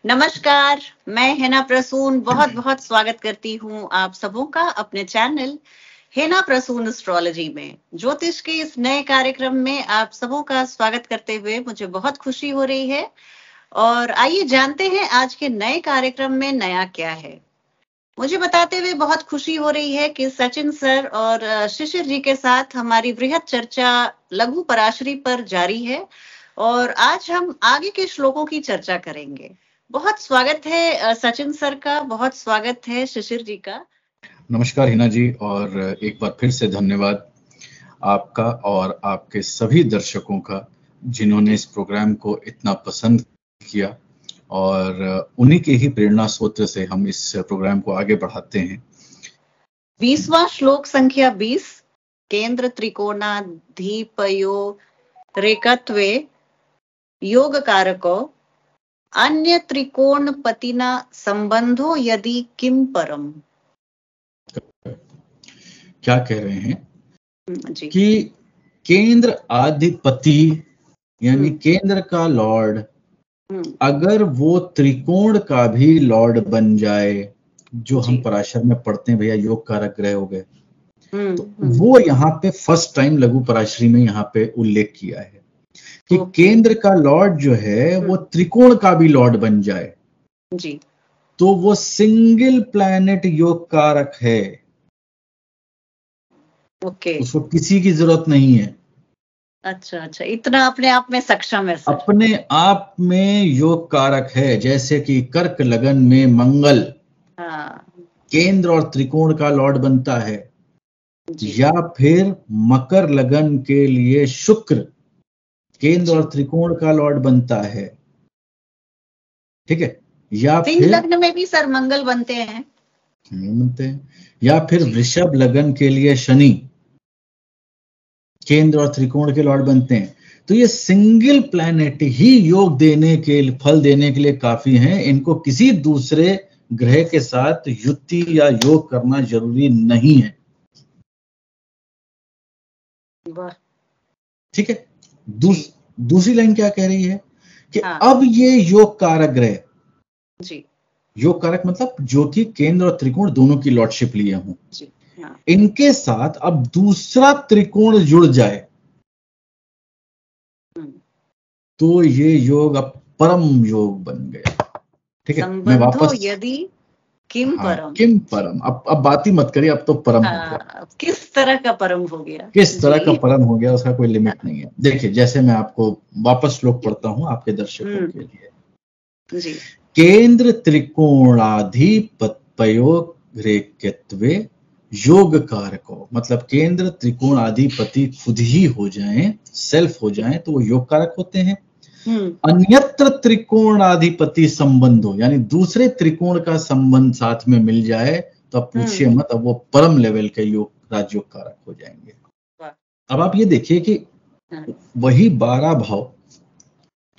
नमस्कार, मैं हेना प्रसून बहुत बहुत स्वागत करती हूँ आप सबों का अपने चैनल हेना प्रसून एस्ट्रोलॉजी में। ज्योतिष के इस नए कार्यक्रम में आप सबों का स्वागत करते हुए मुझे बहुत खुशी हो रही है। और आइए जानते हैं आज के नए कार्यक्रम में नया क्या है। मुझे बताते हुए बहुत खुशी हो रही है कि सचिन सर और शिशिर जी के साथ हमारी वृहद चर्चा लघु पराशरी पर जारी है और आज हम आगे के श्लोकों की चर्चा करेंगे। बहुत स्वागत है सचिन सर का, बहुत स्वागत है शिशिर जी का। नमस्कार हिना जी, और एक बार फिर से धन्यवाद आपका और आपके सभी दर्शकों का जिन्होंने इस प्रोग्राम को इतना पसंद किया, और उन्हीं के ही प्रेरणा सूत्र से हम इस प्रोग्राम को आगे बढ़ाते हैं। 20वां श्लोक संख्या 20, केंद्र त्रिकोणाधिपयो रेकत्वे योग कारको अन्य त्रिकोण पतिना संबंधो यदि किम परम। क्या कह रहे हैं जी। कि केंद्र अधिपति यानी केंद्र का लॉर्ड अगर वो त्रिकोण का भी लॉर्ड बन जाए, जो हम पराशर में पढ़ते हैं भैया योग कारक ग्रह हो गए, तो वो यहाँ पे फर्स्ट टाइम लघु पराशरी में यहाँ पे उल्लेख किया है कि केंद्र का लॉर्ड जो है वो त्रिकोण का भी लॉर्ड बन जाए जी, तो वो सिंगल प्लैनेट योग कारक है। उसको किसी की जरूरत नहीं है। अच्छा, इतना अपने आप में सक्षम है सर। अपने आप में योग कारक है। जैसे कि कर्क लगन में मंगल केंद्र और त्रिकोण का लॉर्ड बनता है, या फिर मकर लगन के लिए शुक्र केंद्र और त्रिकोण का लॉर्ड बनता है, ठीक है। या फिर लग्न में भी सर मंगल बनते हैं, या फिर वृषभ लगन के लिए शनि केंद्र और त्रिकोण के लॉर्ड बनते हैं। तो ये सिंगल प्लैनेट ही योग देने के फल देने के लिए काफी हैं। इनको किसी दूसरे ग्रह के साथ युति या योग करना जरूरी नहीं है, ठीक है। दूसरी लाइन क्या कह रही है कि अब ये योग कारक ग्रह, योग कारक मतलब जो कि केंद्र और त्रिकोण दोनों की लॉर्डशिप लिए हों, इनके साथ अब दूसरा त्रिकोण जुड़ जाए तो ये योग अब परम योग बन गया, ठीक है। मैं वापस यदि किम परम, किम परम, अब बात ही मत करिए, अब तो परम हो गया। किस तरह का परम हो गया, किस तरह का परम हो गया, उसका कोई लिमिट नहीं है। देखिए, जैसे मैं आपको वापस श्लोक पढ़ता हूं आपके दर्शकों के लिए जी। केंद्र त्रिकोणाधिपतयो ग्रेक्यत्वे योग कारको, मतलब केंद्र त्रिकोण अधिपति खुद ही हो जाएं, सेल्फ हो जाएं, तो वो योग कारक होते हैं। अन्यत्र त्रिकोणाधिपति संबंधो, यानी दूसरे त्रिकोण का संबंध साथ में मिल जाए तो अब पूछिए मत, अब वो परम लेवल के योग राजयोग कारक हो जाएंगे। अब आप ये देखिए कि वही 12 भाव,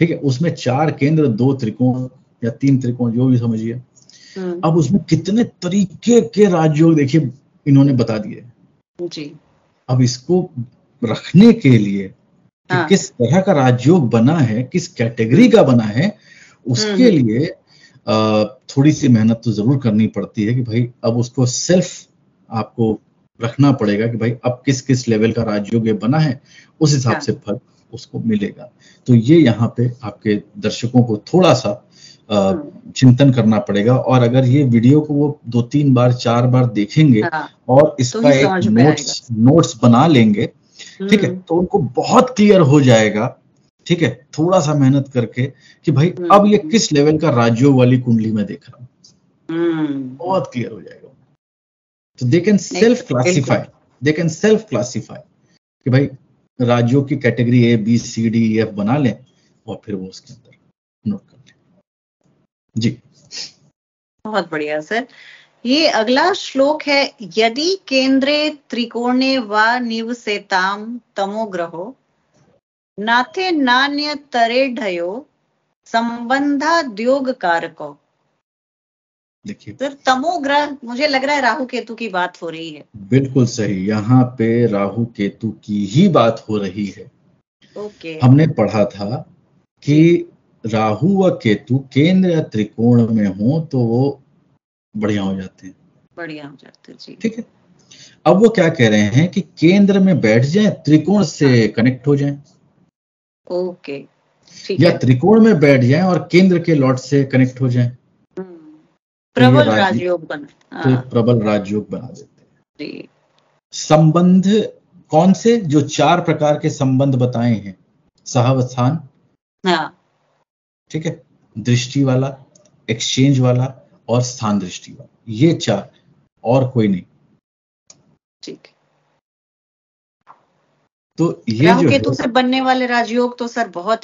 ठीक है, उसमें 4 केंद्र, 2 त्रिकोण या 3 त्रिकोण, जो भी समझिए। अब उसमें कितने तरीके के राजयोग देखिए इन्होंने बता दिए जी। अब इसको रखने के लिए कि किस तरह का राजयोग बना है, किस कैटेगरी का बना है, उसके लिए थोड़ी सी मेहनत तो जरूर करनी पड़ती है कि भाई अब उसको सेल्फ आपको रखना पड़ेगा कि भाई अब किस किस लेवल का राजयोग बना है, उस हिसाब से फल उसको मिलेगा। तो ये यहाँ पे आपके दर्शकों को थोड़ा सा चिंतन करना पड़ेगा, और अगर ये वीडियो को वो 2-3 बार 4 बार देखेंगे और इसका तो एक नोट्स बना लेंगे, ठीक है, तो उनको बहुत क्लियर हो जाएगा, ठीक है, थोड़ा सा मेहनत करके कि भाई अब ये किस लेवल का राजयोग वाली कुंडली में देख रहा हूं, बहुत क्लियर हो जाएगा। तो दे कैन सेल्फ क्लासिफाई कि भाई राजयोग की category A B C D E F बना लें और फिर वो उसके अंदर नोट कर लें। जी, बहुत बढ़िया सर। ये अगला श्लोक है, यदि केंद्रे त्रिकोणे वा निवसेताम तमोग्रहो नाथे नान्य तरेढयो संबंधाद्योग कारको। देखिए सर तमोग्रह, मुझे लग रहा है राहु केतु की बात हो रही है। बिल्कुल सही, यहाँ पे राहु केतु की ही बात हो रही है। ओके। हमने पढ़ा था कि राहु व केतु केंद्र या त्रिकोण में हो तो वो बढ़िया हो जाते हैं। बढ़िया हो जाते हैं जी। ठीक है, अब वो क्या कह रहे हैं कि केंद्र में बैठ जाएं, त्रिकोण से कनेक्ट हो जाएं, ओके ठीक या है। त्रिकोण में बैठ जाएं और केंद्र के लॉर्ड से कनेक्ट हो जाएं, तो ये प्रबल राजयोग बना, तो प्रबल राजयोग बना देते हैं जी। संबंध कौन से? जो 4 प्रकार के संबंध बताए हैं, सहवस्थान, हाँ ठीक है, दृष्टि वाला, एक्सचेंज वाला और स्थान दृष्टि वाला, ये 4, और कोई नहीं। ठीक है। तो ये राहु जो केतु है से बनने वाले राजयोग तो सर बहुत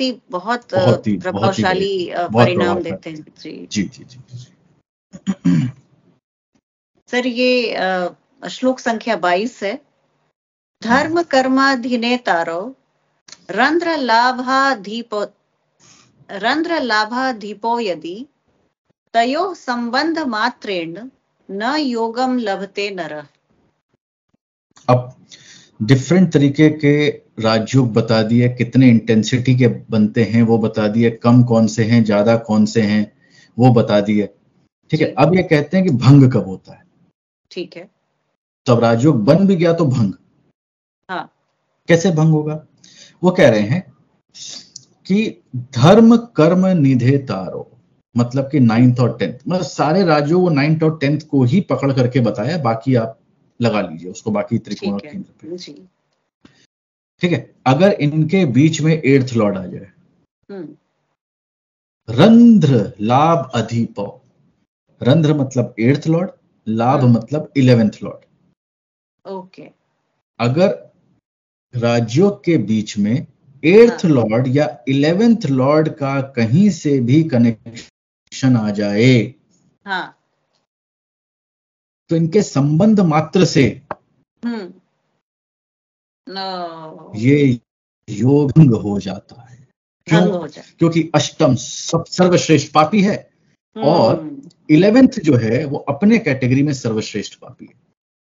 प्रभावशाली परिणाम देते हैं जी। जी जी जी, जी। सर ये श्लोक संख्या 22 है। धर्म कर्माधीनेतारो रंध्र लाभाधिपो यदि तयोः संबंध मात्रेण न योगम लभते नरः। अब डिफरेंट तरीके के राजयोग बता दिए, कितने इंटेंसिटी के बनते हैं वो बता दिए, कम कौन से हैं, ज्यादा कौन से हैं वो बता दिए। ठीक है, अब ये कहते हैं कि भंग कब होता है। ठीक है, तब राजयोग बन भी गया तो भंग, हाँ कैसे भंग होगा? वो कह रहे हैं कि धर्म कर्म निधे तारो, मतलब कि 9th और 10th, मतलब सारे राजयोग वो 9th और 10th को ही पकड़ करके बताया, बाकी आप लगा लीजिए उसको, बाकी त्रिकोण और केंद्र पे। ठीक है, अगर इनके बीच में 8th लॉर्ड आ जाए, रंध्र लाभ अधिपो, रंध्र मतलब 8th लॉर्ड, लाभ मतलब 11th लॉर्ड। ओके, अगर राजयोग के बीच में 8th लॉर्ड या 11th लॉर्ड का कहीं से भी कनेक्शन आ जाए, हाँ, तो इनके संबंध मात्र से ये योग भंग हो जाता है। क्यों? क्योंकि अष्टम सर्वश्रेष्ठ पापी है और 11th जो है वो अपने कैटेगरी में सर्वश्रेष्ठ पापी है।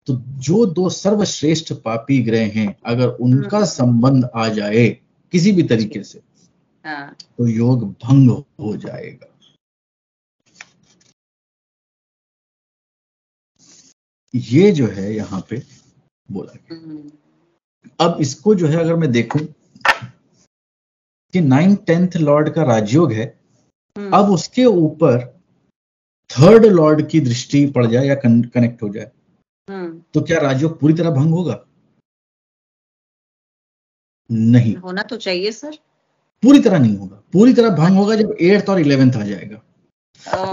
तो जो 2 सर्वश्रेष्ठ पापी ग्रह हैं, अगर उनका संबंध आ जाए किसी भी तरीके से, तो योग भंग हो जाएगा। ये जो है यहाँ पे बोला गया। अब इसको जो है अगर मैं देखूं कि 9th 10th लॉर्ड का राजयोग है, अब उसके ऊपर 3rd लॉर्ड की दृष्टि पड़ जाए या कनेक्ट हो जाए, तो क्या राजयोग पूरी तरह भंग होगा? नहीं, होना तो चाहिए सर। पूरी तरह नहीं होगा। पूरी तरह भंग होगा जब 8th और 11th आ जाएगा।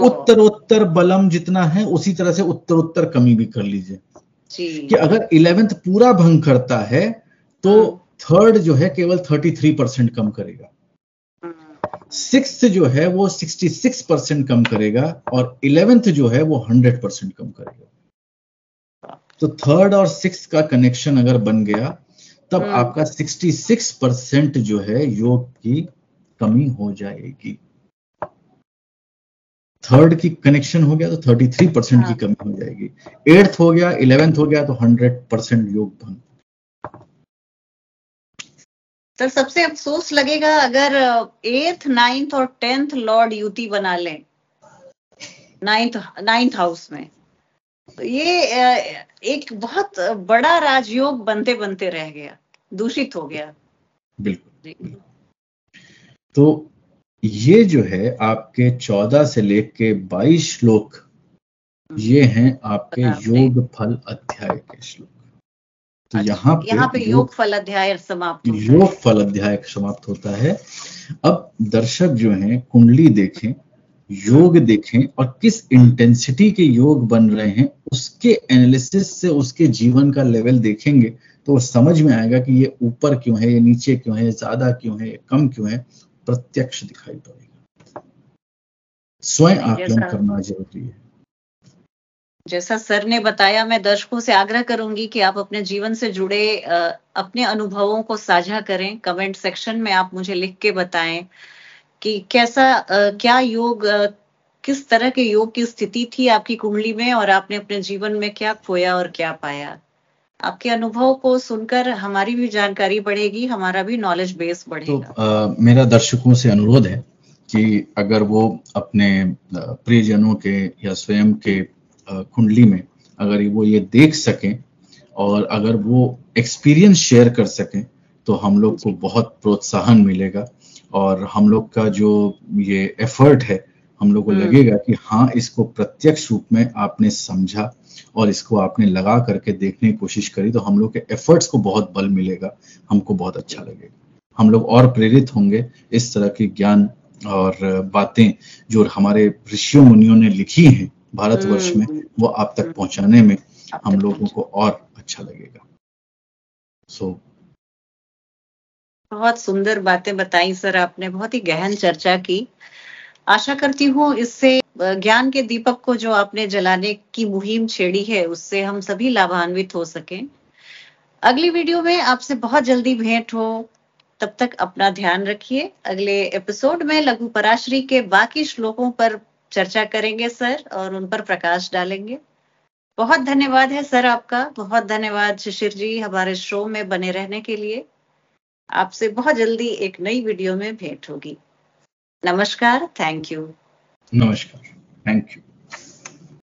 उत्तरोत्तर बलम जितना है उसी तरह से उत्तरोत्तर कमी भी कर लीजिए कि अगर 11th पूरा भंग करता है तो 3rd जो है केवल 33% कम करेगा, 6th जो है वो 66% कम करेगा और 11th जो है वो 100% कम करेगा। तो 3rd और 6th का कनेक्शन अगर बन गया तब आपका 66% जो है योग की कमी हो जाएगी। 3rd की कनेक्शन हो गया तो 33% की कमी हो जाएगी। 8th हो गया, 11th हो गया तो 100% योग भंग। सर सबसे अफसोस लगेगा अगर 8th 9th और 10th लॉर्ड युति बना लें 9th हाउस में, तो ये एक बहुत बड़ा राजयोग बनते बनते रह गया, दूषित हो गया। बिल्कुल। तो ये जो है आपके 14 से लेके 22 श्लोक, ये हैं आपके योग फल अध्याय के श्लोक। तो यहाँ पे योग फल अध्याय समाप्त होता है। योग फल अध्याय समाप्त होता है। अब दर्शक जो हैं कुंडली देखें, योग देखें और किस इंटेंसिटी के योग बन रहे हैं उसके एनालिसिस से उसके जीवन का लेवल देखेंगे तो वो समझ में आएगा कि ये ऊपर क्यों है, ये नीचे क्यों है, ज्यादा क्यों है, कम क्यों है, प्रत्यक्ष दिखाई पड़ेगा। स्वयं आकलन करना जरूरी है। जैसा सर ने बताया, मैं दर्शकों से आग्रह करूंगी कि आप अपने जीवन से जुड़े अपने अनुभवों को साझा करें। कमेंट सेक्शन में आप मुझे लिख के बताएं कि क्या योग, किस तरह के योग की स्थिति थी आपकी कुंडली में और आपने अपने जीवन में क्या खोया और क्या पाया। आपके अनुभव को सुनकर हमारी भी जानकारी बढ़ेगी, हमारा भी नॉलेज बेस बढ़ेगा। तो मेरा दर्शकों से अनुरोध है कि अगर वो अपने प्रियजनों के या स्वयं के कुंडली में अगर वो ये देख सकें और अगर वो एक्सपीरियंस शेयर कर सकें तो हम लोग को बहुत प्रोत्साहन मिलेगा और हम लोग का जो ये एफर्ट है हम लोग को लगेगा कि हाँ, इसको प्रत्यक्ष रूप में आपने समझा और इसको आपने लगा करके देखने की कोशिश करी, तो हम लोग के एफर्ट्स को बहुत बल मिलेगा, हमको बहुत अच्छा लगेगा, हम लोग और प्रेरित होंगे इस तरह की ज्ञान और बातें जो हमारे ऋषियों मुनियों ने लिखी हैं भारतवर्ष में, वो आप तक पहुंचाने में हम लोगों को और अच्छा लगेगा। बहुत सुंदर बातें बताई सर आपने, बहुत ही गहन चर्चा की। आशा करती हूँ इससे ज्ञान के दीपक को जो आपने जलाने की मुहिम छेड़ी है उससे हम सभी लाभान्वित हो सकें। अगली वीडियो में आपसे बहुत जल्दी भेंट हो, तब तक अपना ध्यान रखिए। अगले एपिसोड में लघु पराशरी के बाकी श्लोकों पर चर्चा करेंगे सर और उन पर प्रकाश डालेंगे। बहुत धन्यवाद है सर आपका, बहुत धन्यवाद शिशिर जी हमारे शो में बने रहने के लिए। आपसे बहुत जल्दी एक नई वीडियो में भेंट होगी। नमस्कार, थैंक यू। नमस्कार, थैंक यू।